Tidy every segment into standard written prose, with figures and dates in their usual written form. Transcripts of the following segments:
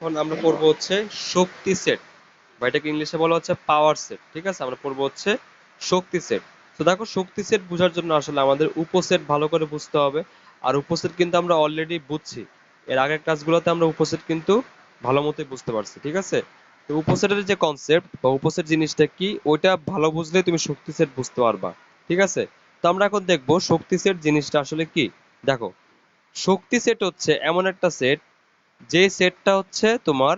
এখন আমরা পড়বো হচ্ছে শক্তি সেট, বা এটাকে ইংলিশে বলা হচ্ছে পাওয়ার সেট। ঠিক আছে, আমরা পড়বো হচ্ছে শক্তি সেট। তো দেখো, শক্তি সেট বোঝার জন্য আসলে আমাদের উপসেট ভালো করে বুঝতে হবে। আর উপসেট কিন্তু আমরা অলরেডি বুঝছি, এর আগের ক্লাসগুলোতে আমরা উপসেট কিন্তু ভালো মতোই বুঝতে পারছি। ঠিক আছে, তো উপসেটের যে কনসেপ্ট বা উপসেট জিনিসটা কি, ওইটা ভালো বুঝলে তুমি শক্তি সেট বুঝতে পারবা। ঠিক আছে, তো আমরা এখন দেখবো শক্তি সেট জিনিসটা আসলে কি। দেখো, শক্তি সেট হচ্ছে এমন একটা সেট, যে সেটটা হচ্ছে তোমার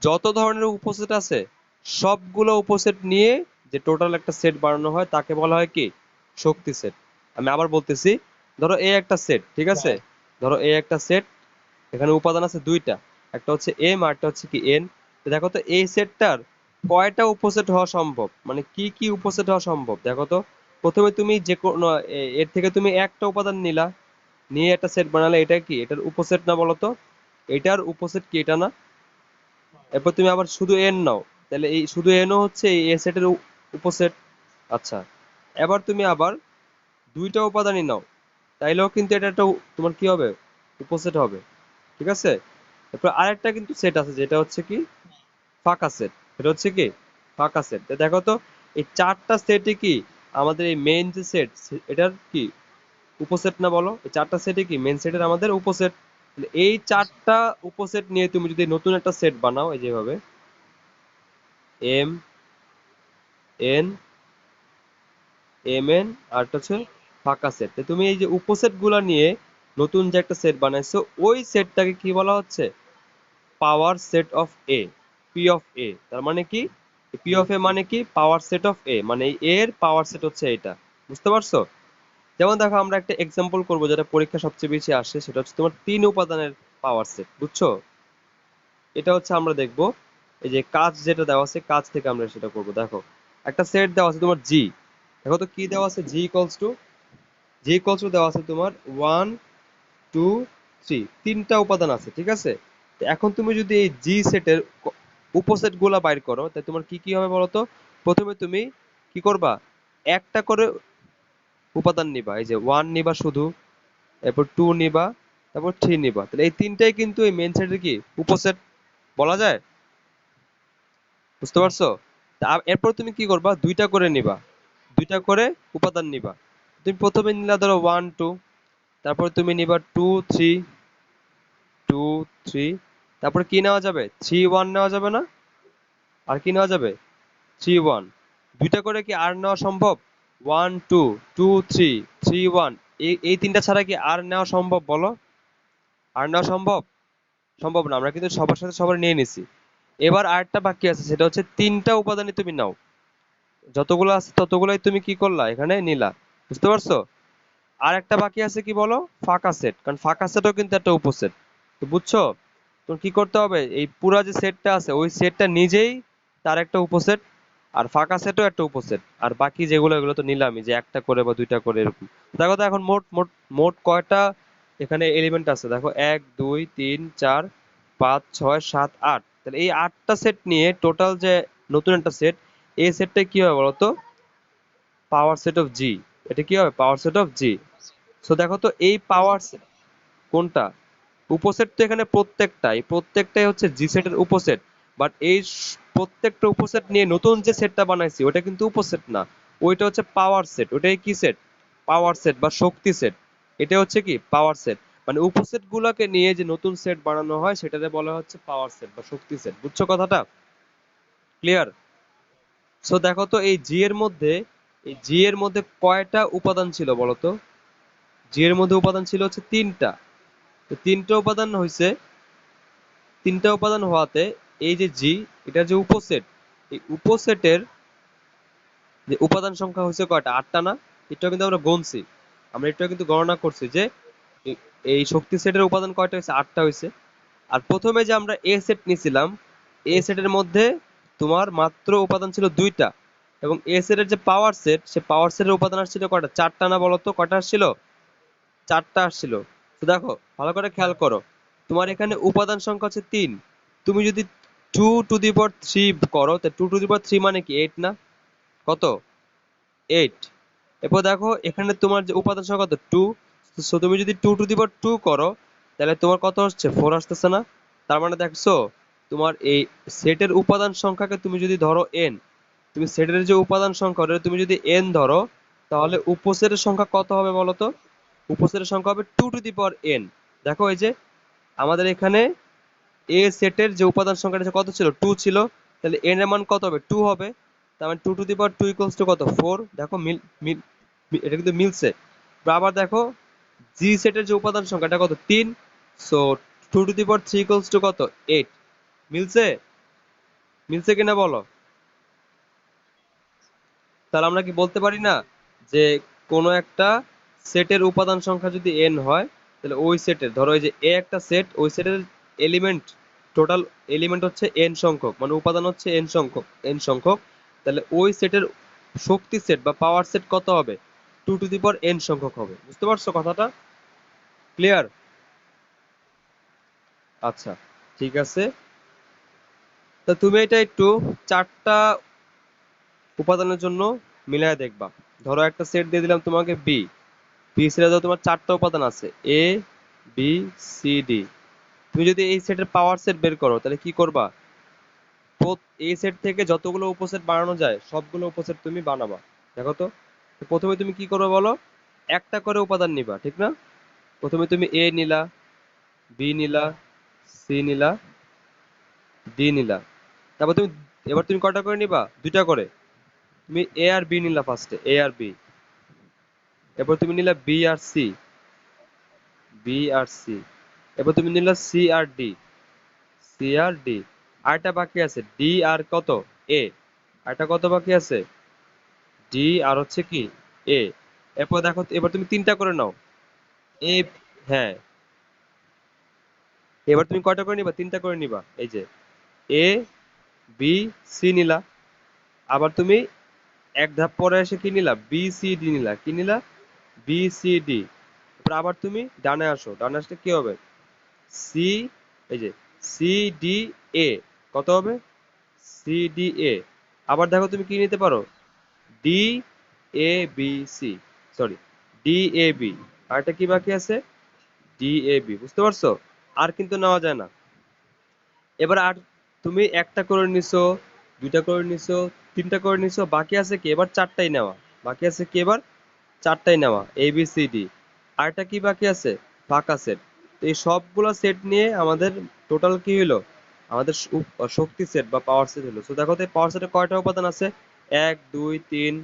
যত ধরনের উপসেট আছে সবগুলো উপসেট নিয়ে যে টোটাল একটা সেট বানানো হয় তাকে বলা হয় কি, শক্তি সেট। আমি আবার বলতেছি, ধরো এ একটা সেট, ঠিক আছে, ধরো এ একটা সেট, এখানে উপাদান আছে দুইটা, একটা হচ্ছে এম আর একটা হচ্ছে কি এন। তো দেখো তো এই সেটটার কয়টা উপসেট হওয়া সম্ভব, মানে কি কি উপসেট হওয়া সম্ভব দেখো তো। প্রথমে তুমি যে কোনো এর থেকে তুমি একটা উপাদান নিলা, নিয়ে একটা সেট বানালে, এটা কি এটার উপসেট না বলো তো? এটার উপসেট কি এটা না? এরপর তুমি আবার শুধু এন নাও, তাহলে এই শুধু এনও হচ্ছে এই এ সেটের উপসেট। আচ্ছা, এবার তুমি আবার দুইটা উপাদানই নাও, তাইলেও কিন্তু এটা একটা তোমার কি হবে, উপসেট হবে। ঠিক আছে, এরপর আরেকটা কিন্তু সেট আছে যেটা হচ্ছে কি ফাঁকা সেট। এটা হচ্ছে কি ফাঁকা সেট। দেখো তো, এই চারটা সেটই কি আমাদের এই মেইন যে সেট, এটার কি উপসেট না বলো? এই চারটা সেটই কি মেইন সেটের আমাদের উপসেট। তাহলে এই চারটা উপসেট নিয়ে তুমি যদি নতুন একটা সেট বানাও, এই যেভাবে এম এন এম এন আর একটা হচ্ছে ফাঁকা সেট, তুমি এই যে উপসেট গুলা নিয়ে নতুন যে একটা সেট বানাইছো, ওই সেটটাকে কি বলা হচ্ছে, power set of A, P of A. তার মানে কি, পি অফ এ মানে কি, পাওয়ার সেট অফ এ, মানে এই এর পাওয়ার সেট হচ্ছে এটা। বুঝতে পারছো? যেমন দেখো, আমরা একটা এক্সাম্পল করবো যেটা পরীক্ষা সবচেয়ে বেশি আসে, সেটা হচ্ছে তোমার তিন উপাদানের পাওয়ার সেট। বুঝছো? এটা হচ্ছে আমরা দেখবো এই যে কাজ যেটা দেওয়া আছে, কাজ থেকে আমরা সেটা করবো। দেখো, একটা সেট দেওয়া আছে তোমার জি, দেখো তো কি দেওয়া আছে, G equals to, G equals to দেওয়া আছে তোমার ওয়ান টু থ্রি, তিনটা উপাদান আছে। ঠিক আছে, তো এখন তুমি যদি এই জি সেটের উপসেট গুলা বাইর করো, তাই তোমার কি কি হবে বলো তো? প্রথমে তুমি কি করবা, একটা করে উপাদান নিবা, এই যে ওয়ান নিবা শুধু, এরপর টু নিবা, তারপর থ্রি নিবা। তাহলে এই তিনটাই কিন্তু এই মেন সেটের কি উপসেট বলা যায়। বুঝতে পারছো? এরপর তুমি কি করবা, দুইটা করে নিবা, দুইটা করে উপাদান নিবা। তুমি প্রথমে নিলা ধরো ওয়ান টু, তারপর তুমি নিবা টু থ্রি, টু থ্রি, তারপর কি নেওয়া যাবে, থ্রি ওয়ান নেওয়া যাবে না? আর কি নেওয়া যাবে, থ্রি ওয়ান। দুইটা করে কি আর নেওয়া সম্ভব? One two, two three, three one, এই এই তিনটা ছাড়া কি আর নেওয়া সম্ভব বলো? আর নেওয়া সম্ভব? সম্ভব না, আমরা কিন্তু সবার সাথে সবার নিয়ে নিছি। এবার আরেকটা বাকি আছে, সেটা হচ্ছে তিনটা উপাদানই তুমি নাও, যতগুলো আছে ততগুলোই তুমি কি করলা এখানে নিলা। বুঝতে পারছো? আর একটা বাকি আছে কি বলো, ফাঁকা সেট, কারণ ফাঁকা সেটও কিন্তু একটা উপসেট। তো বুঝছো, তোমার কি করতে হবে, এই পুরা যে সেটটা আছে ওই সেটটা নিজেই তার একটা উপসেট, আর ফাঁকা সেটও একটা উপসেট, আর বাকি যেগুলো এগুলো তো নিলামই, যে একটা করে বা দুইটা করে এরকম। দেখো তো এখন মোট মোট মোট কয়টা এখানে এলিমেন্ট আছে, দেখো এক দুই তিন চার পাঁচ ছয় সাত আট। তাহলে এই আটটা সেট নিয়ে টোটাল যে নতুন একটা সেট, এই সেটটা কি হবে বলতো, পাওয়ার সেট অফ জি। এটা কি হবে, পাওয়ার সেট অফ জি। সো দেখো তো এই পাওয়ার কোনটা, উপসেট তো এখানে প্রত্যেকটাই, প্রত্যেকটাই হচ্ছে জি সেটের উপসেট। বাট এই প্রত্যেকটা উপসেট নিয়ে নতুন যে সেটটা বানাইছি ওটা কিন্তু উপসেট না, ওইটা হচ্ছে পাওয়ার সেট। ওটাই কি সেট, পাওয়ার সেট বা শক্তি সেট। এটা হচ্ছে কি পাওয়ার সেট, মানে উপসেট গুলাকে নিয়ে যে নতুন সেট বানানো হয় সেটাকে বলা হচ্ছে পাওয়ার সেট বা শক্তি সেট। বুঝছো কথাটা? ক্লিয়ার? সো দেখো তো, এই জি এর মধ্যে, এই জি এর মধ্যে কয়টা উপাদান ছিল বলতো? জি এর মধ্যে উপাদান ছিল হচ্ছে তিনটা। তো তিনটা উপাদান হয়েছে, তিনটা উপাদান হওয়াতে এই যে জি, এটা যে উপসেট, এই উপসেটের যে উপাদান সংখ্যা হয়েছে কয়টা, আটটা না? এটা কিন্তু আমরা গণছি, আমরা এটা কিন্তু গণনা করছি যে এই শক্তি সেটের উপাদান কয়টা হয়েছে, আটটা হয়েছে। আর প্রথমে যে আমরা এ সেট নিছিলাম, এ সেটের মধ্যে তোমার মাত্র উপাদান ছিল দুইটা, এবং এ সেটের যে পাওয়ার সেট, সে পাওয়ার সেটের উপাদান আসছিল কয়টা, চারটা না? বলতো কয়টা আসছিল, চারটা আসছিল। তো দেখো, ভালো করে খেয়াল করো, তোমার এখানে উপাদান সংখ্যা হচ্ছে তিন, তুমি যদি two to the power three করো, তা two to the power three মানে কি এইট না? কত, এইট। এরপর দেখো এখানে তোমার যে উপাদান সংখ্যা কত, টু। সো তুমি যদি two to the power two করো, তাহলে তোমার কত হচ্ছে, ফোর আসতেছে না? তার মানে দেখছো, তোমার এই সেটের উপাদান সংখ্যাকে তুমি যদি ধরো n, তুমি সেটের যে উপাদান সংখ্যা ওটা তুমি যদি n ধরো, তাহলে উপসেটের সংখ্যা কত হবে বলো তো? উপসেটের সংখ্যা হবে 2n। দেখো এই যে আমাদের এখানে এ সেটের যে উপাদান সংখ্যাটা কত ছিল, 2 ছিল, তাহলে n এর মান কত হবে, 2 হবে। তার মানে 2 ইকুয়ালস টু কত, 4। দেখো মিল মিল এটা কিন্তু মিলছে। আবার দেখো জি সেটের যে উপাদান সংখ্যাটা কত, 3। সো 2 ইকুয়ালস টু কত, 8। মিলছে? মিলছে কিনা বলো? তাহলে আমরা কি বলতে পারি না যে কোনো একটা সেটের উপাদান সংখ্যা যদি n হয়, তাহলে ওই সেটের, ধরো এই যে এ একটা সেট, ওই সেটের এলিমেন্ট, টোটাল এলিমেন্ট হচ্ছে n সংখ্যক, মানে উপাদান হচ্ছে n সংখ্যক, তাহলে ওই সেটের শক্তি সেট বা পাওয়ার সেট কত হবে, 2n সংখ্যক হবে। বুঝতে পারছো কথাটা? ক্লিয়ার? আচ্ছা, ঠিক আছে। তো তুমি এটা একটু চারটা উপাদানের জন্য মিলায় দেখবা। ধরো একটা সেট দিয়ে দিলাম তোমাকে বি, বি সেটে তোমার চারটা উপাদান আছে, এ বি সি ডি। তুমি যদি এই সেটের পাওয়ার সেট বের করো, তাহলে কি করবা? এই সেট থেকে যতগুলো উপসেট বানানো যায় সবগুলো উপসেট তুমি বানাবা। দেখো তো। তো প্রথমে তুমি কি করবে বলো? একটা করে উপাদান নিবা, ঠিক না? প্রথমে তুমি এ নিলা, বি নিলা, সি নিলা, ডি নিলা। তারপর তুমি, এবার তুমি কয়টা করে নিবা? দুইটা করে। তুমি এ আর বি নিলা, ফার্স্টে এ আর বি। এরপর তুমি নিলা বি আর সি, বি আর সি। এরপর তুমি নিলা সি আর ডি, সি আর ডি। আরটা বাকি আছে ডি আর কত, এ। আরটা কত বাকি আছে? ডি আর হচ্ছে কি, এ। এরপর দেখো, এবার তুমি তিনটা করে নাও। এ, হ্যাঁ। এবার তুমি কয়টা করে নিবা? তিনটা করে নিবা। এই যে এ বি সি নিলা। আবার তুমি এক ধাপ পরে এসে কি নিলা, বি সি ডি নিলা। কি নিলা? B C D. এরপর আবার তুমি ডানে আসো, ডানে আসলে কি হবে? সি, এই যে সি ডি এ। কত হবে? C D A. আবার দেখো তুমি কি নিতে পারো, D A B C, sorry, D A B. আর একটা কি বাকি আছে? D A B. বুঝতে পারছো? আর কিন্তু নেওয়া যায় না। এবার আর তুমি একটা করে নিছো, দুইটা করে নিছো, তিনটা করে নিছো, বাকি আছে কি এবার চারটাই নেওয়া। বাকি আছে কি এবার? চারটাই নেওয়া, এ বি সি ডি। আরটা কি বাকি আছে? ফাঁকা সেট। তো এই সবগুলো সেট নিয়ে আমাদের টোটাল কি হলো, আমাদের শক্তি সেট বা পাওয়ার সেট হলো। তো দেখো তো পাওয়ার সেটে কয়টা উপাদান আছে? 1 2 3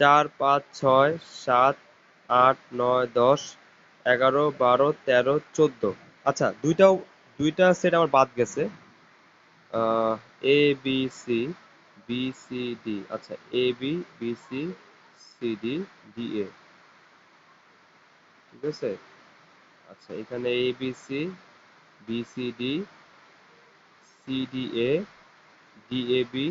4 5 6 7 8 9 10 11 12 13 14। আচ্ছা, দুইটা সেট আমার বাদ গেছে। A B C, B C D. আচ্ছা, A B, B C, C D, D A. ঠিক আছে। আচ্ছা, এখানে A B C, B C D, C D A, D A B.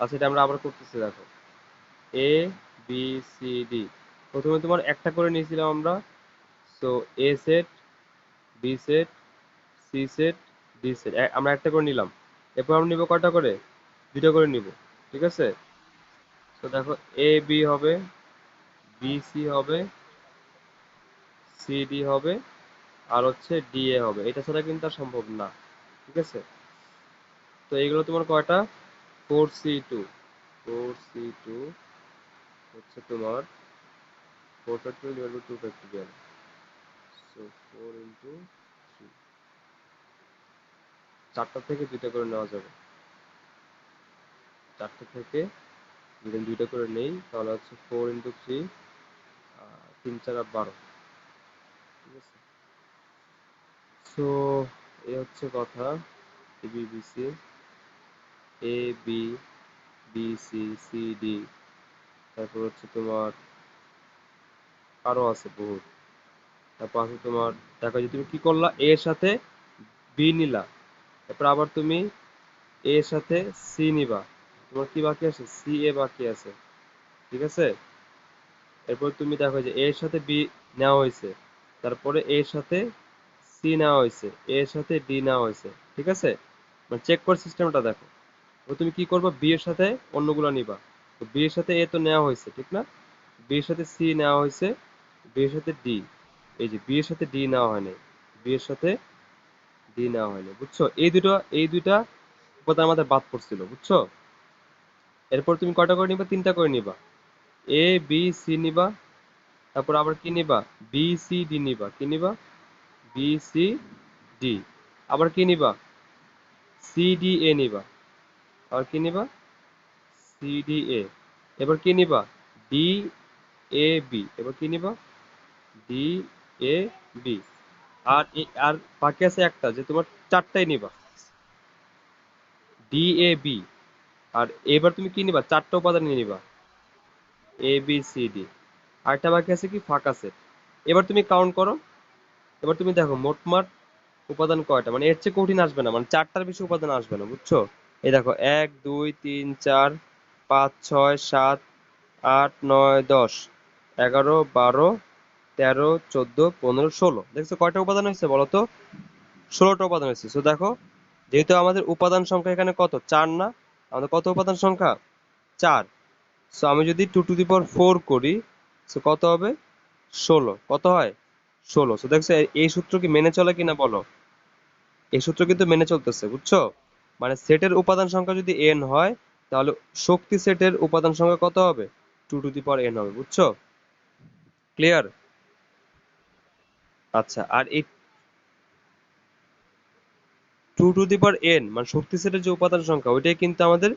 আচ্ছা, এটা আমরা আবার করতেছি, দেখো। এ বি সি ডি, প্রথমে তোমার একটা করে নিয়েছিলাম আমরা। So A set, B set, C set, D set, আমরা একটা করে নিলাম। এরপর আমরা নিব কয়টা করে? দুইটা করে নিব। ঠিক আছে। তো দেখো, এ বি হবে, বি সি হবে, সি ডি হবে, আর হচ্ছে ডি এ হবে। এটা ছাড়া কিন্তু আর সম্ভব না। ঠিক আছে। তো এইগুলো তোমার কয়টা? 4C2, 4C2 হচ্ছে তোমার 4 factorial divide by 2 factorial. So 4 × 3, চারটা থেকে দুইটা করে নেওয়া যাবে। চারটা থেকে যদি দুইটা করে নেই, তাহলে হচ্ছে 4 × 3, 3 × 4 = 12। ঠিক আছে। সো এই হচ্ছে কথা। A B B C, A B, B C, C D. তারপর হচ্ছে তোমার আরো আছে বহুত। তারপর আছে তোমার, দেখো যে তুমি কি করলা, এ এর সাথে বি নিলা। তারপর আবার তুমি এ এর সাথে সি নিবা। তোমার কি বাকি আছে? সি এ বাকি আছে। ঠিক আছে। এরপর তুমি দেখো যে এ এর সাথে বি নেওয়া হয়েছে, তারপরে এ এর সাথে সি নেওয়া হয়েছে, এ এর সাথে ডি নেওয়া হয়েছে। ঠিক আছে। মানে চেক কর সিস্টেমটা দেখো। তো তুমি কি করবে, বি এর সাথে অন্যগুলো নিবা। তো বি এর সাথে এ তো নেওয়া হয়েছে, ঠিক না? বি এর সাথে সি নেওয়া হয়েছে, বি এর সাথে ডি, এই যে বি এর সাথে ডি নেওয়া হয়নি, বি এর সাথে ডি নেওয়া হয়নি, বুঝছো? এই দুইটা উপাদান আমাদের বাদ পড়ছিল, বুঝছো? এরপর তুমি কয়টা করে নিবা? তিনটা করে নিবা। এ বি সি নিবা, তারপর আবার কি নিবা? বি সি ডি নিবা। কি নিবা? B C D. আবার কি নিবা? সি ডি এ নিবা। আর কি নিবা? C D A. এবার কি নিবা? D A B. এবার কি নিবা? D A B. আর বাকি আছে একটা, যে তোমার চারটাই নিবা, ডি এ বি। আর এবার তুমি কি নিবা? চারটা উপাদান নিয়ে নিবা, এ বি সি ডি। আরেকটা বাকি আছে কি? ফাঁকা সেট। এবার তুমি কাউন্ট করো, এবার তুমি দেখো মোটমাট উপাদান কয়টা, মানে এর চেয়ে কঠিন আসবে না, মানে চারটার বেশি উপাদান আসবে না, বুঝছো? এই দেখো, 1 2 3 4 5 6 7 8 9 10 11 12 13 14 15 16, দেখছো কয়টা উপাদান হয়েছে বলো তো? 16টা উপাদান হয়েছে। তো দেখো, যেহেতু আমাদের উপাদান সংখ্যা এখানে কত, 4 না? আমাদের কত উপাদান সংখ্যা? 4। সো আমি যদি 2 to the power 4 করি, সো কত হবে? 16। কত হয়? 16। সো দেখছো এই সূত্র কি মেনে চলে কিনা বলো? এই সূত্র কিন্তু মেনে চলতেছে, বুঝছো? মানে সেটের উপাদান সংখ্যা যদি n হয়, তাহলে শক্তি সেটের উপাদান সংখ্যা কত হবে? 2 to the power n হবে, বুঝছো? ক্লিয়ার? আচ্ছা, আর এই 2 to the power n মানে শক্তি সেটের যে উপাদান সংখ্যা, ওইটাই কিন্তু আমাদের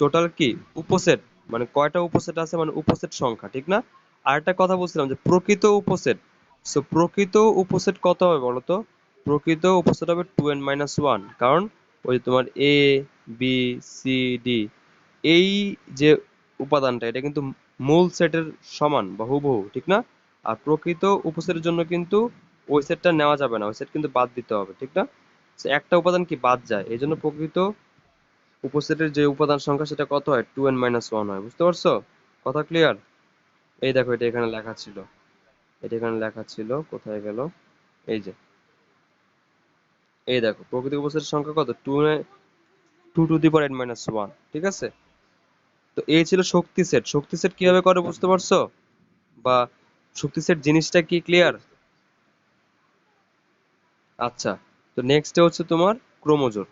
টোটাল কি উপসেট, মানে কয়টা উপসেট আছে, মানে উপসেট সংখ্যা, ঠিক না? আর একটা কথা বলছিলাম যে প্রকৃত উপসেট, সো প্রকৃত উপসেট কত হবে বলো তো? প্রকৃত উপসেট হবে 2n-1, কারণ ওই যে তোমার এ বি সি ডি, এই যে উপাদানটা, এটা কিন্তু মূল সেটের সমান বা হুবহু, ঠিক না? আর প্রকৃত উপসেটের জন্য কিন্তু ওই সেটটা নেওয়া যাবে না, ওই সেট কিন্তু বাদ দিতে হবে, ঠিক না? So, একটা উপাদান কি বাদ যায়, এই জন্য প্রকৃত উপসেটের যে উপাদান সংখ্যা সেটা কত হয়? 2n-1 হয়, বুঝতে পারছো? কথা ক্লিয়ার? এই দেখো, এটা এখানে লেখা ছিল, এটা এখানে লেখা ছিল, কোথায় গেল? এই যে, এই দেখো, প্রকৃত উপসেটের সংখ্যা কত? 2 to the power n-1, ঠিক আছে? তো এই ছিল শক্তি সেট। শক্তি সেট কিভাবে করে বুঝতে পারছো? বা শক্তি সেট জিনিসটা কি, ক্লিয়ার? আচ্ছা, তো নেক্সট হচ্ছে তোমার ক্রোমোজোর।